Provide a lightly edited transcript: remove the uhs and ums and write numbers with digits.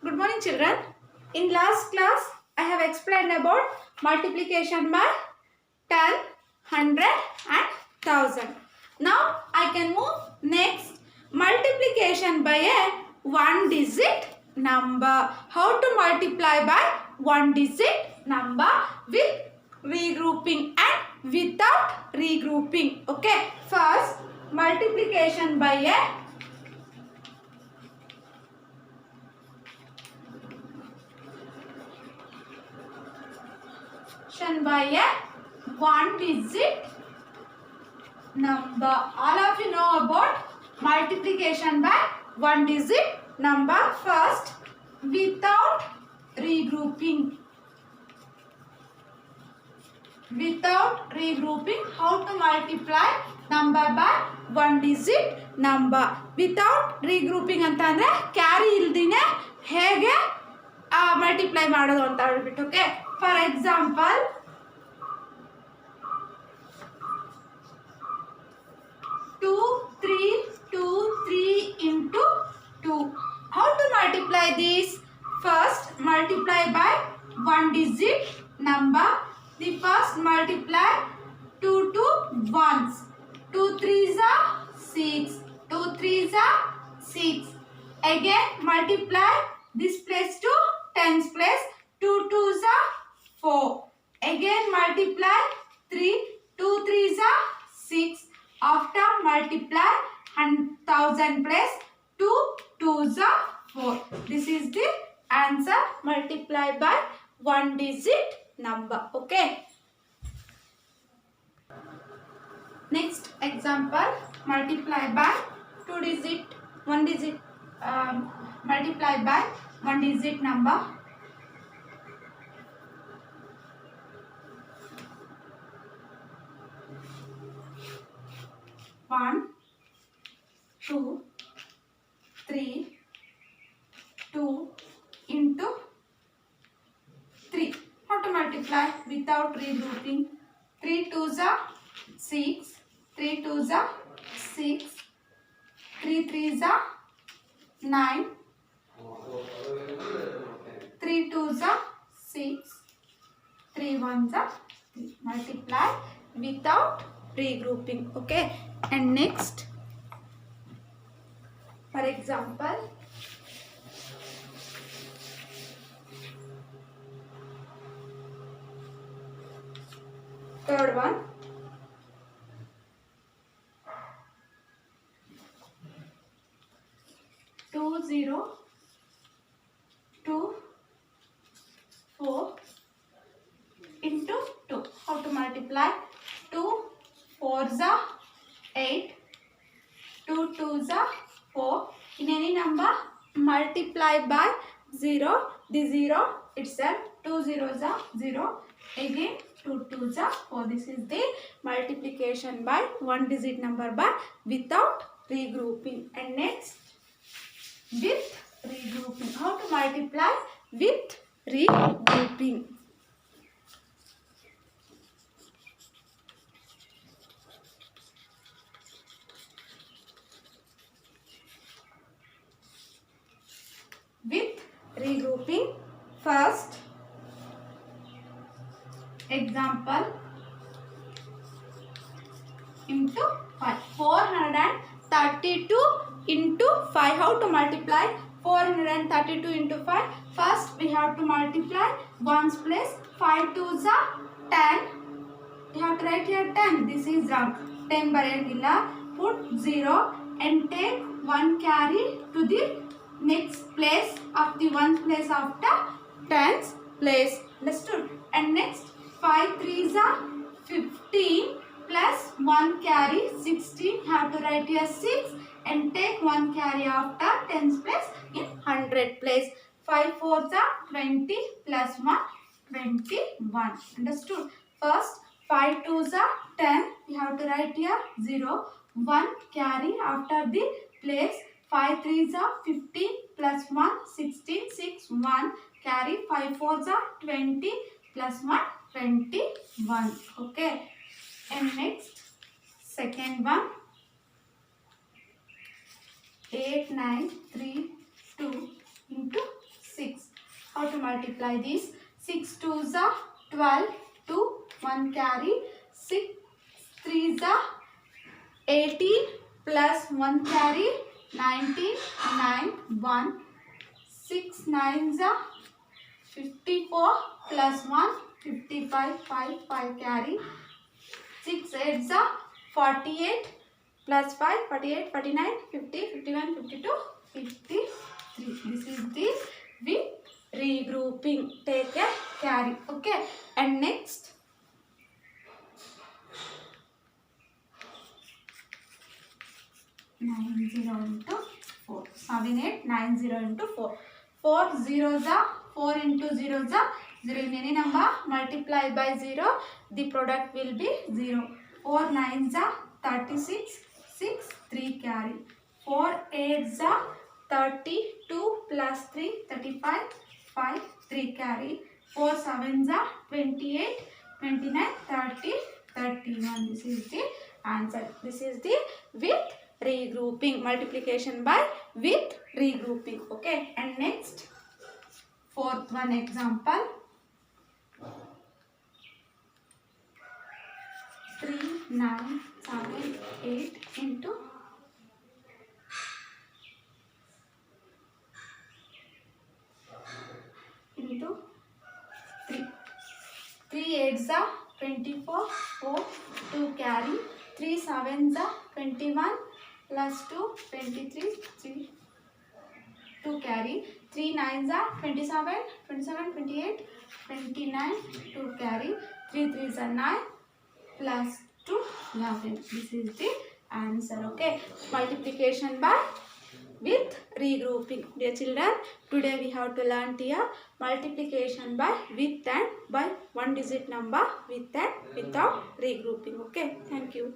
Good morning, children. In last class, I have explained about multiplication by 10, 100 and 1000. Now, I can move next. Multiplication by a one digit number. How to multiply by one digit number with regrouping and without regrouping. Okay. First, multiplication by a by a one digit number. All of you know about multiplication by one digit number. First, without regrouping. Without regrouping, how to multiply number by one digit number. Without regrouping ಅಂತಂದ್ರೆ carry ಇಲ್ದಿನೇ ಹೇಗೆ multiply ಮಾಡೋದು ಅಂತ ಹೇಳ್ಬಿಟ್ಟು. Okay, for example 3 into 2. How to multiply this? First, multiply by one digit number. The first multiply 2 to 1s. 2 3s are 6. 2 3s are 6. Again multiply this place to tens place. 2 2s are 4. Again multiply 3. 2 3s are 6. After multiply 1000 place. 2 2s are 4. This is the answer. Multiply by one digit number. Okay. Next example, multiply by two digit, one digit, multiply by one digit number. 1 2 3 2 into 3. How to multiply without regrouping? 3 2s are 6. 3 2s are 6. 3 3s are 9. 3 2s are 6. 3 1s are 3. Multiply without regrouping. Okay. And next, for example, third one, 2 0 2 4 into 2. How to multiply? 2 4s are 8. 2 2s are 4. In any number, multiply by 0. The 0 itself. 2 zeros are 0. Again 2 2s are 4. This is the multiplication by one digit number by without regrouping. And next, with regrouping. How to multiply with regrouping? With regrouping, first example into 5. 432 into 5. How to multiply 432 into 5? First we have to multiply ones place. 5 2s are 10. You have to write here 10. This is wrong. 10 barayagilla. Put 0 and take 1 carry to the next place of the one place after tens place. Understood? And next, 5 3s are 15 plus 1 carry 16. Have to write here 6 and take 1 carry after tens place in 100 place. 5 4s are 20 plus 1 21. Understood? First, 5 2s are 10. You have to write here 0. 1 carry after the place. 5 3s are 15 plus 1 16. 6 1 carry. 5 4s are 20 plus 1 21. Okay. And next, second one, 8 9 3 2 into 6. how to multiply this? 6 2s are 12, 2, 1 carry, 6 3s are 18 plus 1 carry, 19, 9, 1, 6 9s are 54 plus 1, 55, 5 carry, 6 8s are 48 plus 5, 48, 49, 50, 51, 52, 53. This is the with regrouping. Take a carry. Okay. And next, 90 into 4. 7, 8, 90 into 4. 4 zeros are 4 into 0s are 0. In any number multiply by 0, the product will be 0. 4 9s are 36, 6, 3 carry. 4 8s are 32 plus 3, 35, 5, 3 carry. 4 7s are 28, 29, 30, 31. This is the answer. This is the with regrouping, multiplication by with regrouping. Okay. And next, fourth one example. 3 9 7 8 into 3. 3 8s are 24, 4, 2 carry. 3 7s are 21 plus 2, 23, 3, 2 carry. 3 9s are 27, 27, 28, 29, 2 carry. 3 3s are 9 plus 2, 11. This is the answer. Okay. Multiplication by with regrouping. Dear children, today we have to learn here multiplication by with and by one digit number with and without regrouping. Okay. Thank you.